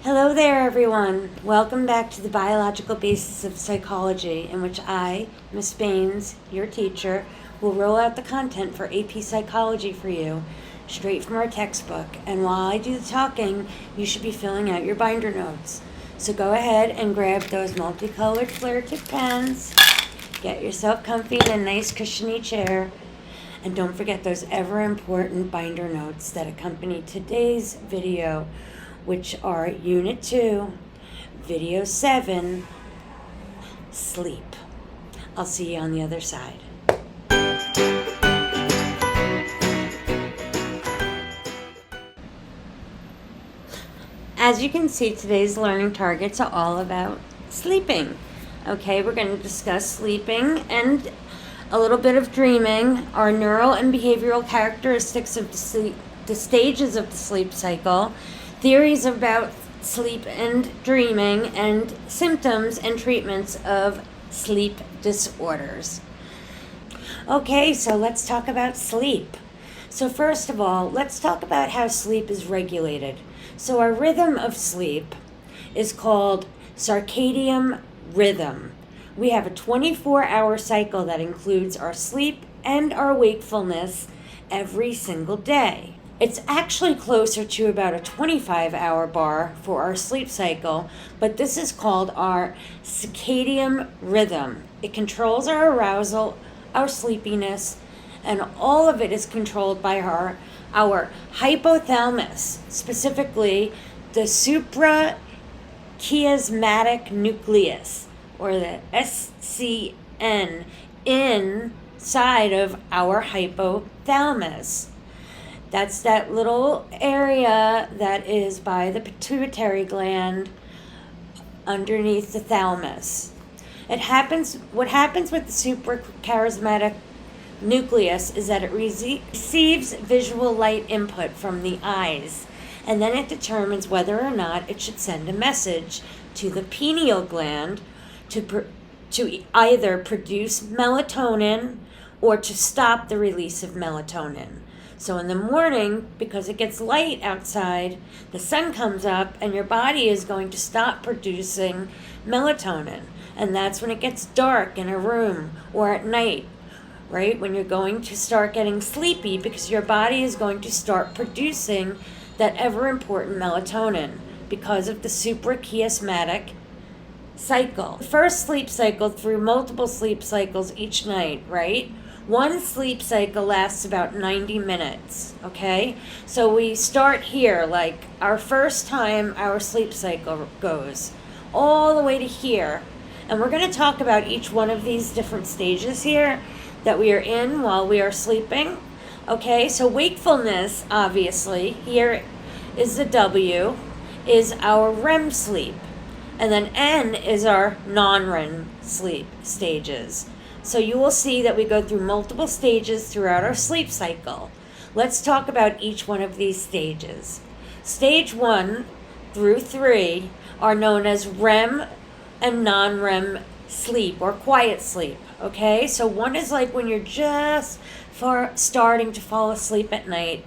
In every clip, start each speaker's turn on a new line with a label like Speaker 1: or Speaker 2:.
Speaker 1: Hello there, everyone. Welcome back to the Biological Basis of Psychology, in which I, Miss Baines, your teacher, will roll out the content for AP Psychology for you, straight from our textbook. And while I do the talking, you should be filling out your binder notes. So go ahead and grab those multicolored Flair tip pens, get yourself comfy in a nice cushiony chair, and don't forget those ever important binder notes that accompany today's video, which are Unit 2, Video 7, Sleep. I'll see you on the other side. As you can see, today's learning targets are all about sleeping. Okay, we're going to discuss sleeping and a little bit of dreaming, our neural and behavioral characteristics of the stages of the sleep cycle, theories about sleep and dreaming, and symptoms and treatments of sleep disorders. Okay, so let's talk about sleep. So first of all, let's talk about how sleep is regulated. So our rhythm of sleep is called circadian rhythm. We have a 24-hour cycle that includes our sleep and our wakefulness every single day. It's actually closer to about a 25-hour bar for our sleep cycle, but this is called our circadian rhythm. It controls our arousal, our sleepiness, and all of it is controlled by our hypothalamus, specifically the suprachiasmatic nucleus, or the SCN, inside of our hypothalamus. That's that little area that is by the pituitary gland underneath the thalamus. What happens with the suprachiasmatic nucleus is that it receives visual light input from the eyes, and then it determines whether or not it should send a message to the pineal gland to either produce melatonin or to stop the release of melatonin. So in the morning, because it gets light outside, the sun comes up and your body is going to stop producing melatonin. And that's when it gets dark in a room or at night, right? When you're going to start getting sleepy because your body is going to start producing that ever important melatonin because of the suprachiasmatic cycle. The first sleep cycle through multiple sleep cycles each night, right? One sleep cycle lasts about 90 minutes, okay? So we start here, like our first time our sleep cycle goes all the way to here. And we're going to talk about each one of these different stages here that we are in while we are sleeping, okay? So wakefulness, obviously, here is the W, is our REM sleep. And then N is our non-REM sleep stages. So you will see that we go through multiple stages throughout our sleep cycle. Let's talk about each one of these stages. Stage 1 through 3 are known as REM and non-REM sleep, or quiet sleep, okay? So one is like when you're just starting to fall asleep at night,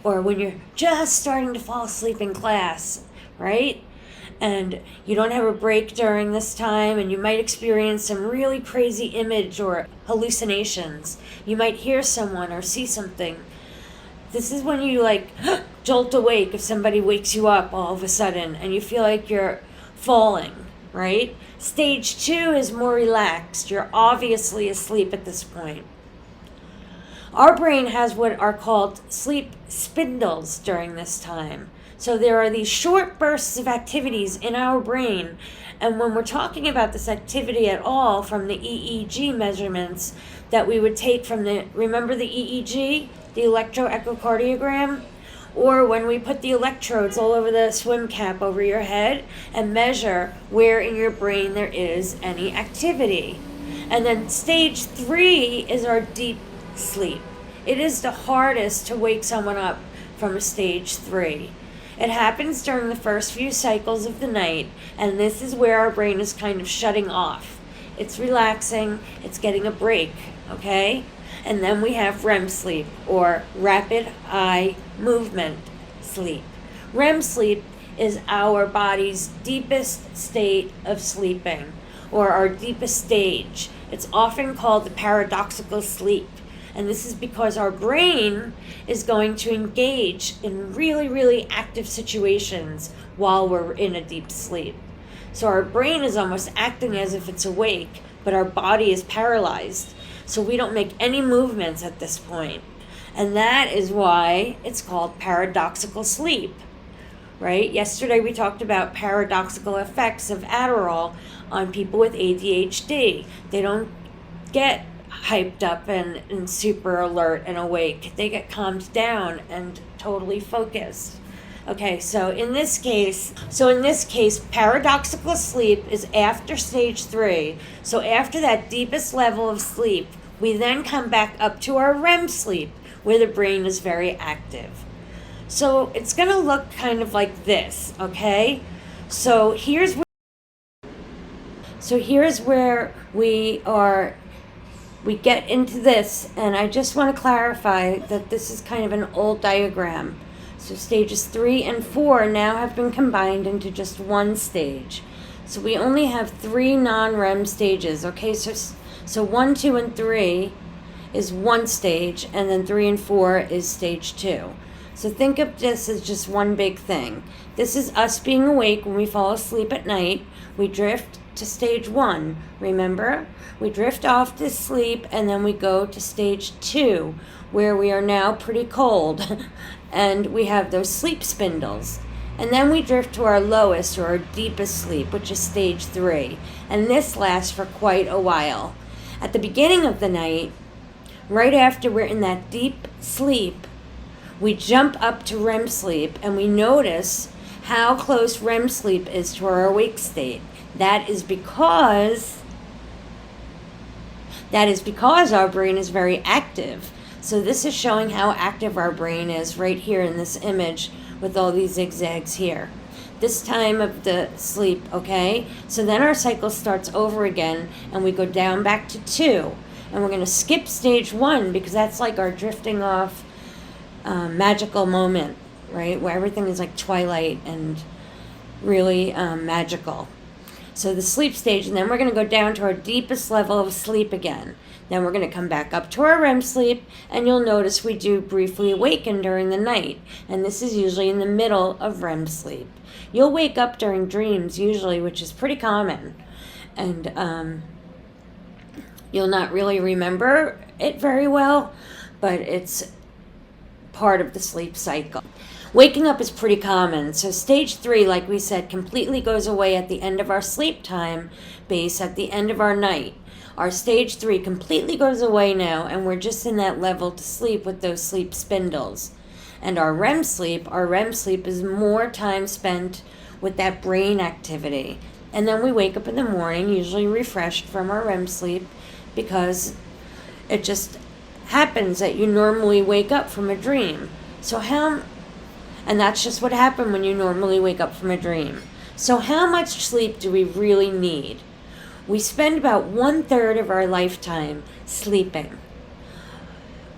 Speaker 1: or when you're just starting to fall asleep in class, right? And you don't have a break during this time, and you might experience some really crazy image or hallucinations. You might hear someone or see something. This is when you jolt awake if somebody wakes you up all of a sudden and you feel like you're falling, right? Stage 2 is more relaxed. You're obviously asleep at this point. Our brain has what are called sleep spindles during this time. So there are these short bursts of activities in our brain, and when we're talking about this activity at all from the EEG measurements that we would take from remember the EEG, the electroechocardiogram? Or when we put the electrodes all over the swim cap over your head and measure where in your brain there is any activity. And then stage 3 is our deep sleep. It is the hardest to wake someone up from a stage 3. It happens during the first few cycles of the night, and this is where our brain is kind of shutting off. It's relaxing, it's getting a break, okay? And then we have REM sleep, or rapid eye movement sleep. REM sleep is our body's deepest state of sleeping, or our deepest stage. It's often called the paradoxical sleep. And this is because our brain is going to engage in really, really active situations while we're in a deep sleep. So our brain is almost acting as if it's awake, but our body is paralyzed. So we don't make any movements at this point. And that is why it's called paradoxical sleep, right? Yesterday we talked about paradoxical effects of Adderall on people with ADHD. They don't get hyped up and super alert and awake. They get calmed down and totally focused. Okay, so in this case, paradoxical sleep is after stage 3. So after that deepest level of sleep, we then come back up to our REM sleep, where the brain is very active. So it's going to look kind of like this, okay? So here's where we get into this, and I just want to clarify that this is kind of an old diagram. So stages 3 and 4 now have been combined into just one stage. So we only have 3 non-REM stages, okay? So 1, 2, and 3 is one stage, and then 3 and 4 is stage 2. So think of this as just one big thing. This is us being awake when we fall asleep at night. We drift to stage 1, remember? We drift off to sleep, and then we go to stage 2, where we are now pretty cold, and we have those sleep spindles. And then we drift to our lowest or our deepest sleep, which is stage 3. And this lasts for quite a while. At the beginning of the night, right after we're in that deep sleep, we jump up to REM sleep, and we notice how close REM sleep is to our awake state. That is because our brain is very active. So this is showing how active our brain is right here in this image with all these zigzags here. This time of the sleep, okay? So then our cycle starts over again, and we go down back to 2. And we're going to skip stage 1 because that's like our drifting off magical moment, right? Where everything is like twilight and really magical. So the sleep stage, and then we're going to go down to our deepest level of sleep again. Then we're going to come back up to our REM sleep, and you'll notice we do briefly awaken during the night. And this is usually in the middle of REM sleep. You'll wake up during dreams usually, which is pretty common. And you'll not really remember it very well, but it's part of the sleep cycle. Waking up is pretty common. So stage 3, like we said, completely goes away at the end of our sleep time base, at the end of our night. Our stage 3 completely goes away now, and we're just in that level to sleep with those sleep spindles. And our REM sleep is more time spent with that brain activity. And then we wake up in the morning, usually refreshed from our REM sleep, because it just happens that you normally wake up from a dream. And that's just what happened when you normally wake up from a dream. So how much sleep do we really need? We spend about 1/3 of our lifetime sleeping.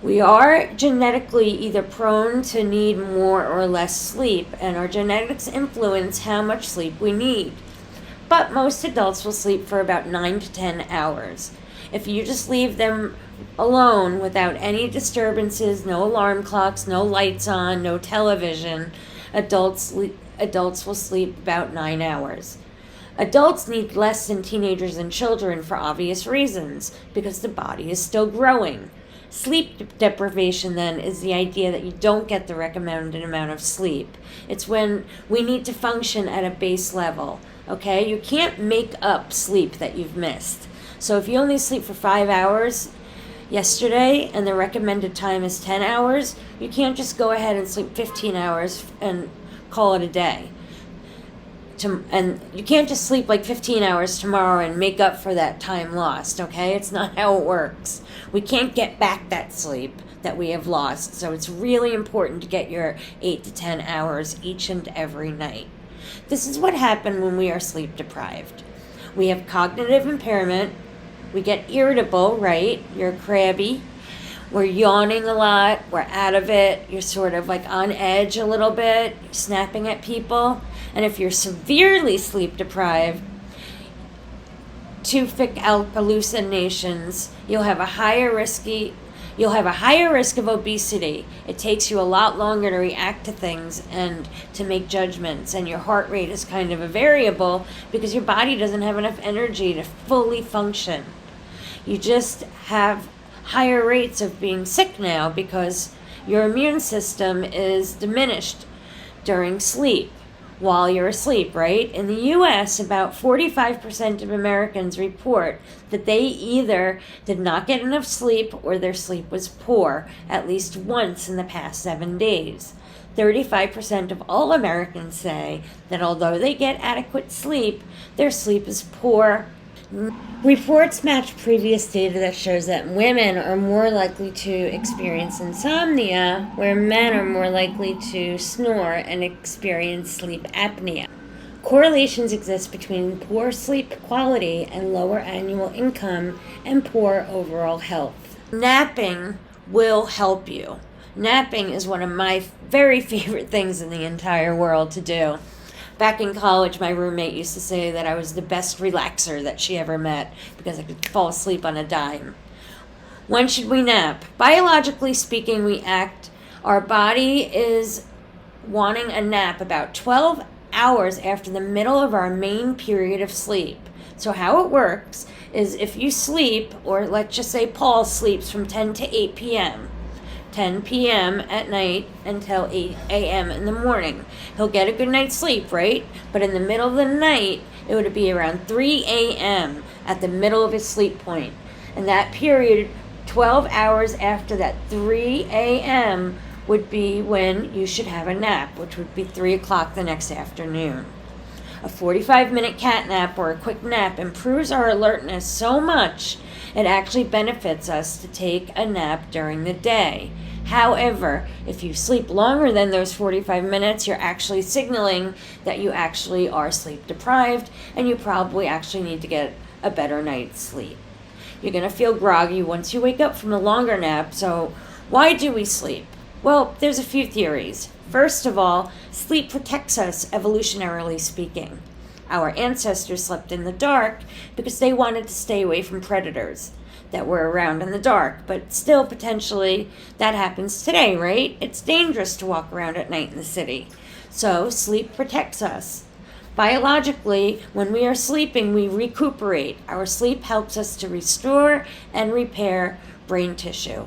Speaker 1: We are genetically either prone to need more or less sleep, and our genetics influence how much sleep we need. But most adults will sleep for about 9 to 10 hours. If you just leave them alone without any disturbances, no alarm clocks, no lights on, no television, adults will sleep about 9 hours. Adults need less than teenagers and children for obvious reasons, because the body is still growing. Sleep deprivation, then, is the idea that you don't get the recommended amount of sleep. It's when we need to function at a base level, okay? You can't make up sleep that you've missed. So if you only sleep for 5 hours yesterday and the recommended time is 10 hours, you can't just go ahead and sleep 15 hours and call it a day. And you can't just sleep like 15 hours tomorrow and make up for that time lost, okay? It's not how it works. We can't get back that sleep that we have lost. So it's really important to get your 8 to 10 hours each and every night. This is what happens when we are sleep deprived. We have cognitive impairment. We get irritable, right? You're crabby. We're yawning a lot. We're out of it. You're sort of like on edge a little bit, snapping at people. And if you're severely sleep deprived, tufic hallucinations, you'll have a higher risk of obesity. It takes you a lot longer to react to things and to make judgments, and your heart rate is kind of a variable because your body doesn't have enough energy to fully function. You just have higher rates of being sick now because your immune system is diminished during sleep, while you're asleep, right? In the US, about 45% of Americans report that they either did not get enough sleep or their sleep was poor at least once in the past 7 days. 35% of all Americans say that although they get adequate sleep, their sleep is poor. Reports match previous data that shows that women are more likely to experience insomnia, where men are more likely to snore and experience sleep apnea. Correlations exist between poor sleep quality and lower annual income and poor overall health. Napping will help you. Napping is one of my very favorite things in the entire world to do. Back in college, my roommate used to say that I was the best relaxer that she ever met because I could fall asleep on a dime. When should we nap? Biologically speaking, our body is wanting a nap about 12 hours after the middle of our main period of sleep. So how it works is if you sleep, or let's just say Paul sleeps from 10 to 8 p.m., 10 p.m. at night until 8 a.m. in the morning. He'll get a good night's sleep, right? But in the middle of the night, it would be around 3 a.m. at the middle of his sleep point. And that period, 12 hours after that 3 a.m., would be when you should have a nap, which would be 3 o'clock the next afternoon. A 45-minute cat nap or a quick nap improves our alertness so much it actually benefits us to take a nap during the day. However, if you sleep longer than those 45 minutes, you're actually signaling that you actually are sleep deprived and you probably actually need to get a better night's sleep. You're going to feel groggy once you wake up from a longer nap, so why do we sleep? Well, there's a few theories. First of all, sleep protects us, evolutionarily speaking. Our ancestors slept in the dark because they wanted to stay away from predators that were around in the dark. But still, potentially, that happens today, right? It's dangerous to walk around at night in the city. So sleep protects us. Biologically, when we are sleeping, we recuperate. Our sleep helps us to restore and repair brain tissue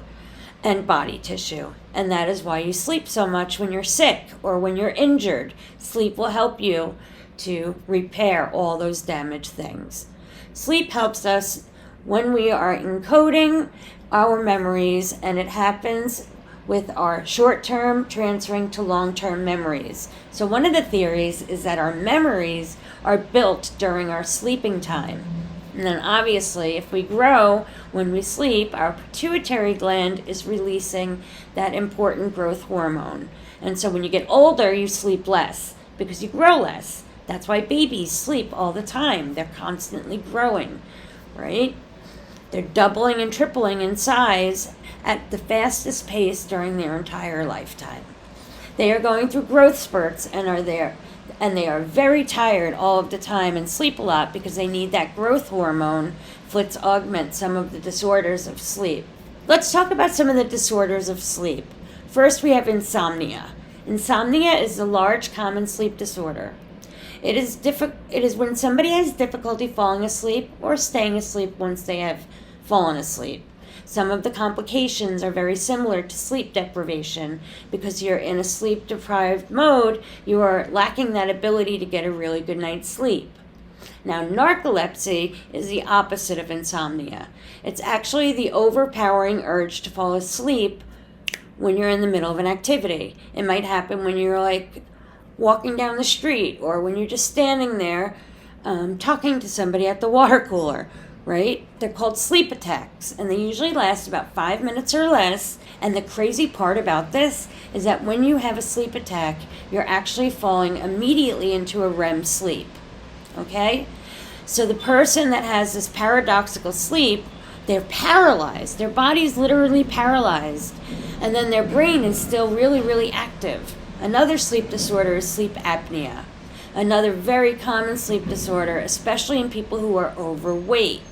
Speaker 1: and body tissue. And that is why you sleep so much when you're sick or when you're injured. Sleep will help you to repair all those damaged things. Sleep helps us when we are encoding our memories, and it happens with our short-term transferring to long-term memories. So one of the theories is that our memories are built during our sleeping time. And then obviously, if we grow when we sleep, our pituitary gland is releasing that important growth hormone. And so when you get older, you sleep less because you grow less. That's why babies sleep all the time. They're constantly growing, right? They're doubling and tripling in size at the fastest pace during their entire lifetime. They are going through growth spurts and they are very tired all of the time and sleep a lot because they need that growth hormone to augment some of the disorders of sleep. Let's talk about some of the disorders of sleep. First, we have insomnia. Insomnia is a large common sleep disorder. It is when somebody has difficulty falling asleep or staying asleep once they have fallen asleep. Some of the complications are very similar to sleep deprivation because you're in a sleep deprived mode, you are lacking that ability to get a really good night's sleep. Now, narcolepsy is the opposite of insomnia. It's actually the overpowering urge to fall asleep when you're in the middle of an activity. It might happen when you're like walking down the street or when you're just standing there talking to somebody at the water cooler, right? They're called sleep attacks, and they usually last about 5 minutes or less. And the crazy part about this is that when you have a sleep attack, you're actually falling immediately into a REM sleep, okay? So the person that has this paradoxical sleep, they're paralyzed. Their body's literally paralyzed, and then their brain is still really, really active. Another sleep disorder is sleep apnea. Another very common sleep disorder, especially in people who are overweight.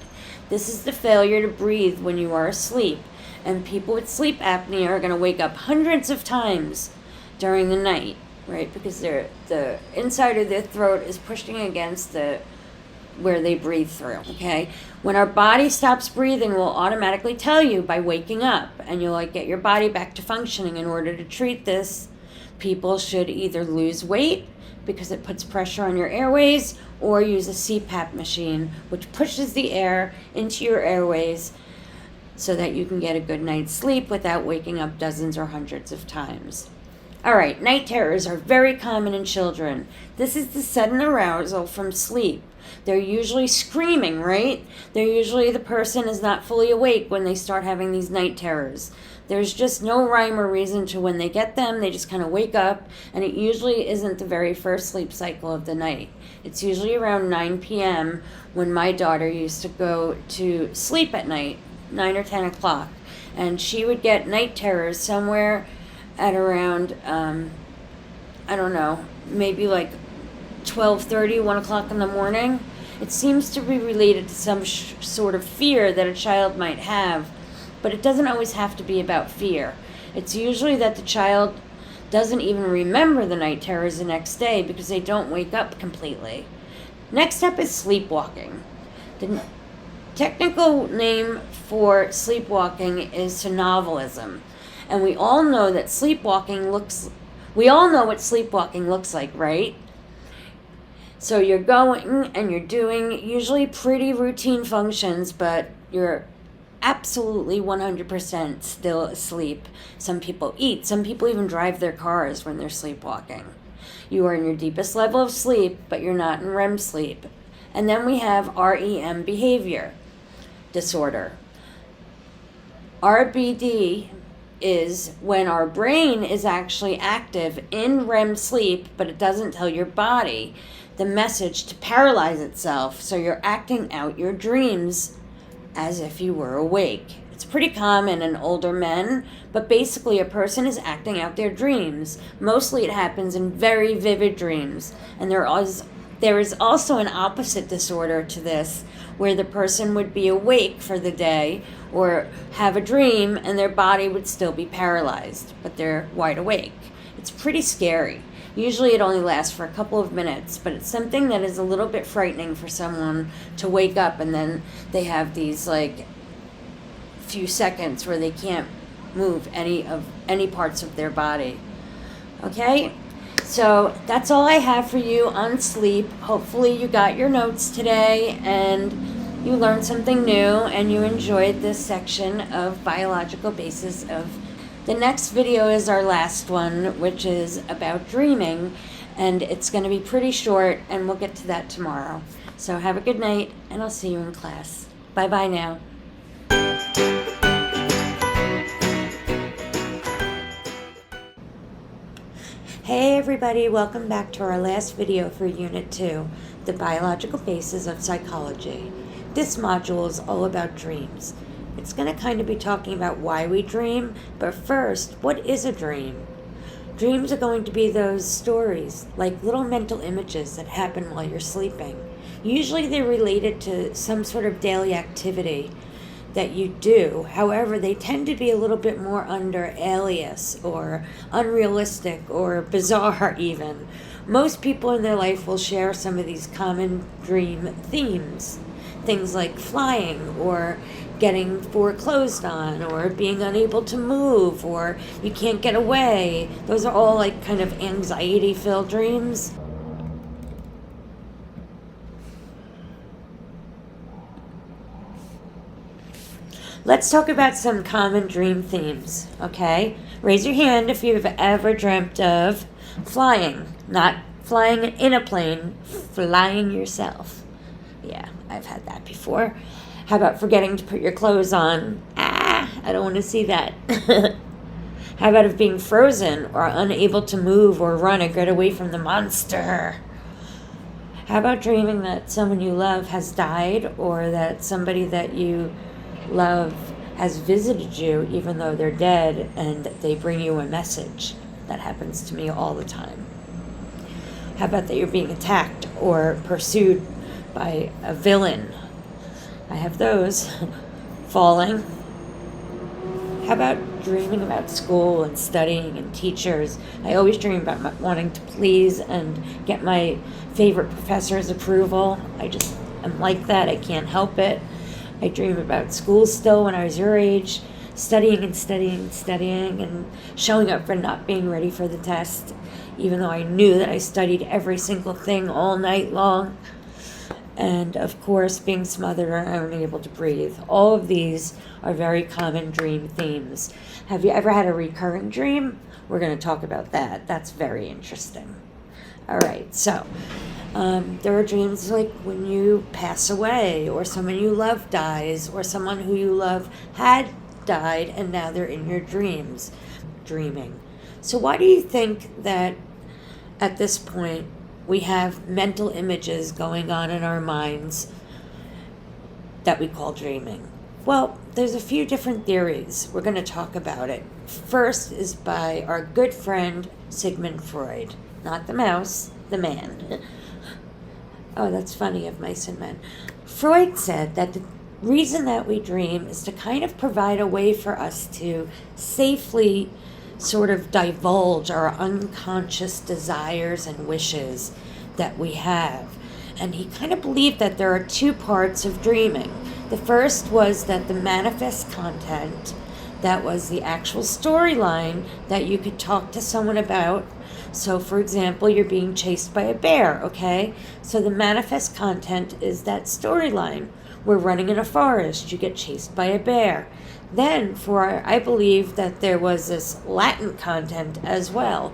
Speaker 1: This is the failure to breathe when you are asleep. And people with sleep apnea are going to wake up hundreds of times during the night, right? Because the inside of their throat is pushing against where they breathe through, okay? When our body stops breathing, we'll automatically tell you by waking up, and you'll get your body back to functioning. In order to treat this, people should either lose weight because it puts pressure on your airways, or use a CPAP machine, which pushes the air into your airways so that you can get a good night's sleep without waking up dozens or hundreds of times. All right, night terrors are very common in children. This is the sudden arousal from sleep. They're usually screaming, right? The person is not fully awake when they start having these night terrors. There's just no rhyme or reason to when they get them. They just kind of wake up, and it usually isn't the very first sleep cycle of the night. It's usually around 9 p.m. when my daughter used to go to sleep at night, 9 or 10 o'clock, and she would get night terrors somewhere at around, I don't know, maybe like 12:30, 1 o'clock in the morning. It seems to be related to some sort of fear that a child might have, but it doesn't always have to be about fear. It's usually that the child doesn't even remember the night terrors the next day because they don't wake up completely. Next up is sleepwalking. The technical name for sleepwalking is somnambulism. And we all know what sleepwalking looks like, right? So you're going and you're doing usually pretty routine functions, but you're absolutely 100% still asleep. Some people eat. Some people even drive their cars when they're sleepwalking. You are in your deepest level of sleep, but you're not in REM sleep. And then we have REM behavior disorder. RBD is when our brain is actually active in REM sleep, but it doesn't tell your body the message to paralyze itself. So you're acting out your dreams as if you were awake. It's pretty common in older men, but basically a person is acting out their dreams. Mostly it happens in very vivid dreams. And there is also an opposite disorder to this, where the person would be awake for the day or have a dream and their body would still be paralyzed, but they're wide awake. It's pretty scary. Usually it only lasts for a couple of minutes, but it's something that is a little bit frightening for someone to wake up and then they have these few seconds where they can't move any parts of their body. Okay? So that's all I have for you on sleep. Hopefully you got your notes today and you learned something new and you enjoyed this section of biological basis of. The next video is our last one, which is about dreaming, and it's going to be pretty short, and we'll get to that tomorrow. So have a good night, and I'll see you in class. Bye-bye now. Hey everybody, welcome back to our last video for Unit 2, the biological basis of psychology. This module is all about dreams. It's going to kind of be talking about why we dream, but first, what is a dream? Dreams are going to be those stories, like little mental images that happen while you're sleeping. Usually they're related to some sort of daily activity that you do. However, they tend to be a little bit more under alias or unrealistic or bizarre even. Most people in their life will share some of these common dream themes. Things like flying or getting foreclosed on or being unable to move or you can't get away. Those are all kind of anxiety-filled dreams. Let's talk about some common dream themes, okay? Raise your hand if you've ever dreamt of flying. Not flying in a plane, flying yourself. Yeah, I've had that before. How about forgetting to put your clothes on? I don't want to see that. How about of being frozen or unable to move or run or get away from the monster? How about dreaming that someone you love has died or that somebody that you love has visited you even though they're dead and they bring you a message? That happens to me all the time. How about that you're being attacked or pursued by a villain? I have those. Falling. How about dreaming about school and studying and teachers? I always dream about wanting to please and get my favorite professor's approval. I'm like that. I can't help it. I dream about school still when I was your age, studying and studying and studying and showing up for not being ready for the test, even though I knew that I studied every single thing all night long. And of course, being smothered or unable to breathe. All of these are very common dream themes. Have you ever had a recurring dream? We're going to talk about that. That's very interesting. All right, so there are dreams like when you pass away, or someone you love dies, or someone who you love had died and now they're in your dreams, dreaming. So why do you think that at this point we have mental images going on in our minds that we call dreaming? Well, there's a few different theories. We're going to talk about it. First is by our good friend Sigmund Freud. Not the mouse, the man. Oh, that's funny, of mice and men. Freud said that the reason that we dream is to kind of provide a way for us to safely sort of divulge our unconscious desires and wishes that we have. And he kind of believed that there are two parts of dreaming. The first was that the manifest content, that was the actual storyline that you could talk to someone about. So, for example, you're being chased by a bear, okay? So the manifest content is that storyline. We're running in a forest, you get chased by a bear. Then, I believe that there was this latent content as well.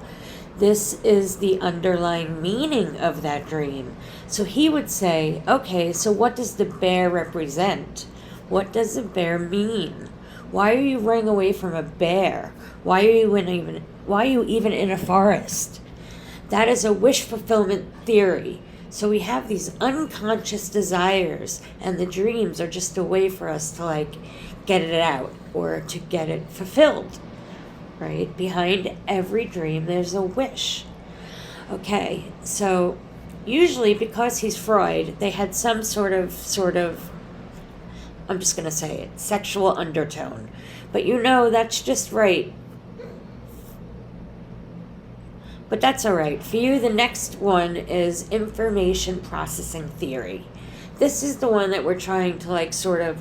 Speaker 1: This is the underlying meaning of that dream. So he would say, okay, so what does the bear represent? What does the bear mean? Why are you running away from a bear? Why are you even in a forest? That is a wish fulfillment theory. So we have these unconscious desires, and the dreams are just a way for us to get it out or to get it fulfilled, right? Behind every dream, there's a wish. Okay, so usually because he's Freud, they had some sort of, I'm just going to say it, sexual undertone. But that's just right. But that's all right. For you, the next one is information processing theory. This is the one that we're trying to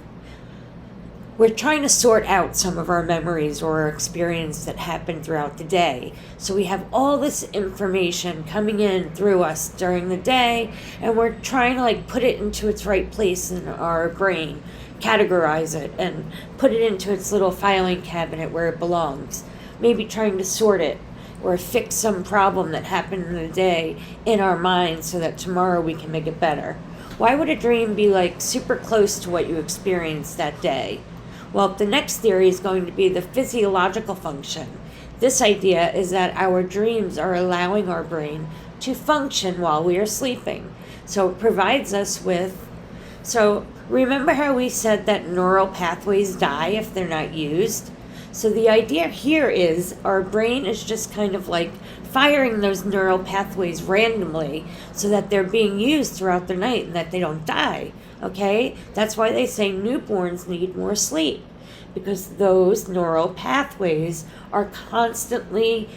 Speaker 1: we're trying to sort out some of our memories or our experience that happened throughout the day. So we have all this information coming in through us during the day, and we're trying to put it into its right place in our brain, categorize it, and put it into its little filing cabinet where it belongs. Maybe trying to sort it or fix some problem that happened in the day in our mind so that tomorrow we can make it better. Why would a dream be super close to what you experienced that day? Well, the next theory is going to be the physiological function. This idea is that our dreams are allowing our brain to function while we are sleeping. So it provides us with... So remember how we said that neural pathways die if they're not used? So the idea here is our brain is just kind of firing those neural pathways randomly so that they're being used throughout the night and that they don't die, okay? That's why they say newborns need more sleep, because those neural pathways are constantly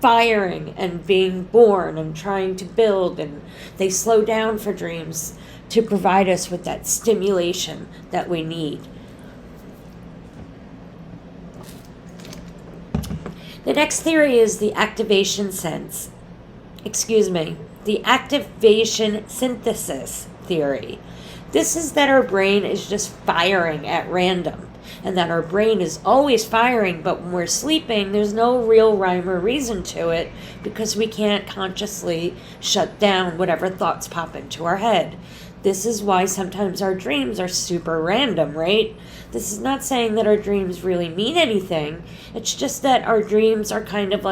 Speaker 1: firing and being born and trying to build, and they slow down for dreams to provide us with that stimulation that we need. The next theory is the activation synthesis theory. This is that our brain is just firing at random, and that our brain is always firing, but when we're sleeping, there's no real rhyme or reason to it because we can't consciously shut down whatever thoughts pop into our head. This is why sometimes our dreams are super random, right? This is not saying that our dreams really mean anything. It's just that our dreams are kind of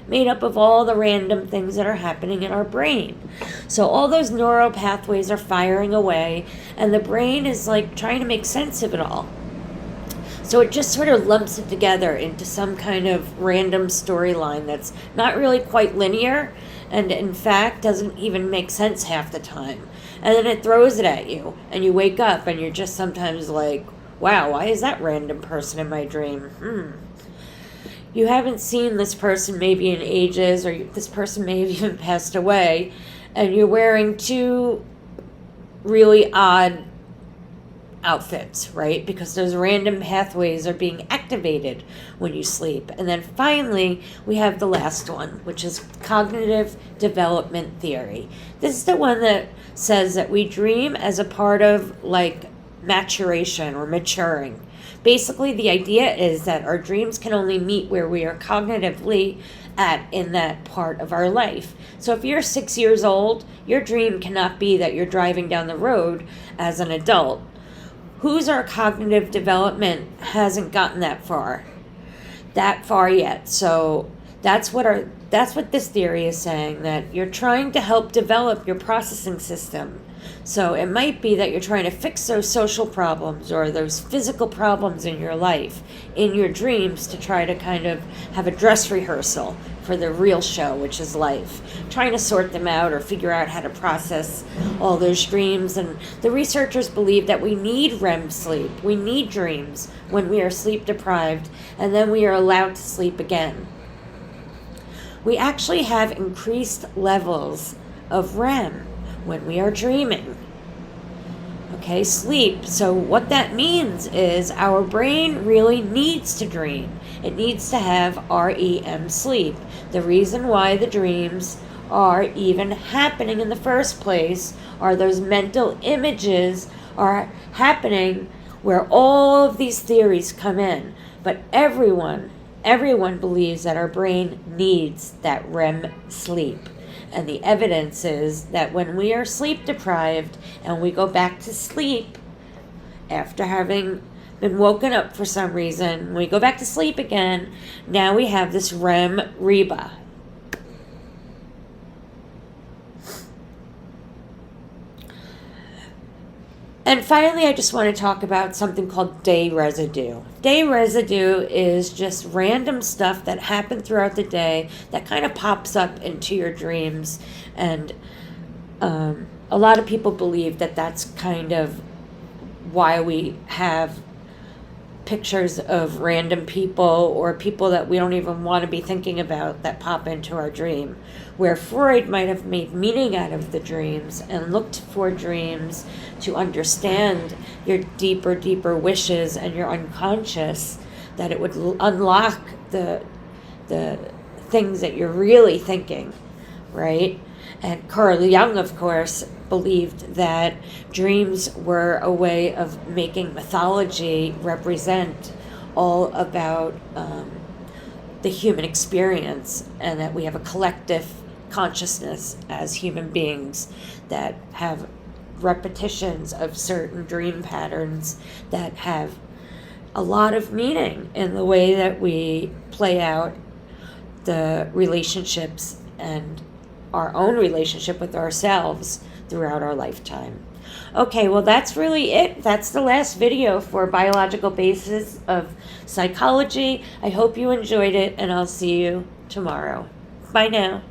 Speaker 1: made up of all the random things that are happening in our brain. So all those neural pathways are firing away, and the brain is trying to make sense of it all. So it just sort of lumps it together into some kind of random storyline that's not really quite linear, and in fact doesn't even make sense half the time. And then it throws it at you, and you wake up and you're just sometimes like, wow, why is that random person in my dream? You haven't seen this person maybe in ages, or this person may have even passed away, and you're wearing two really odd outfits, right? Because those random pathways are being activated when you sleep. And then finally, we have the last one, which is cognitive development theory. This is the one that says that we dream as a part of like maturation or maturing. Basically, the idea is that our dreams can only meet where we are cognitively at in that part of our life. So if you're 6 years old, your dream cannot be that you're driving down the road as an adult. Whose our cognitive development hasn't gotten that far yet. So that's what this theory is saying, that you're trying to help develop your processing system. So it might be that you're trying to fix those social problems or those physical problems in your life, in your dreams, to try to kind of have a dress rehearsal for the real show, which is life. Trying to sort them out or figure out how to process all those dreams. And the researchers believe that we need REM sleep. We need dreams when we are sleep deprived, and then we are allowed to sleep again. We actually have increased levels of REM when we are dreaming. Okay, sleep. So what that means is our brain really needs to dream. It needs to have REM sleep. The reason why the dreams are even happening in the first place are those mental images are happening where all of these theories come in. But everyone believes that our brain needs that REM sleep. And the evidence is that when we are sleep deprived and we go back to sleep after having been woken up for some reason, when we go back to sleep again, now we have this REM reba. And finally, I just want to talk about something called day residue. Day residue is just random stuff that happened throughout the day that kind of pops up into your dreams. And a lot of people believe that that's kind of why we have pictures of random people or people that we don't even want to be thinking about that pop into our dream. Where Freud might have made meaning out of the dreams and looked for dreams to understand your deeper wishes and your unconscious, that it would unlock the things that you're really thinking, right? And Carl Jung, of course, believed that dreams were a way of making mythology represent all about the human experience, and that we have a collective consciousness as human beings that have repetitions of certain dream patterns that have a lot of meaning in the way that we play out the relationships and our own relationship with ourselves throughout our lifetime. Okay, well, that's really it. That's the last video for Biological Basis of Psychology. I hope you enjoyed it, and I'll see you tomorrow. Bye now.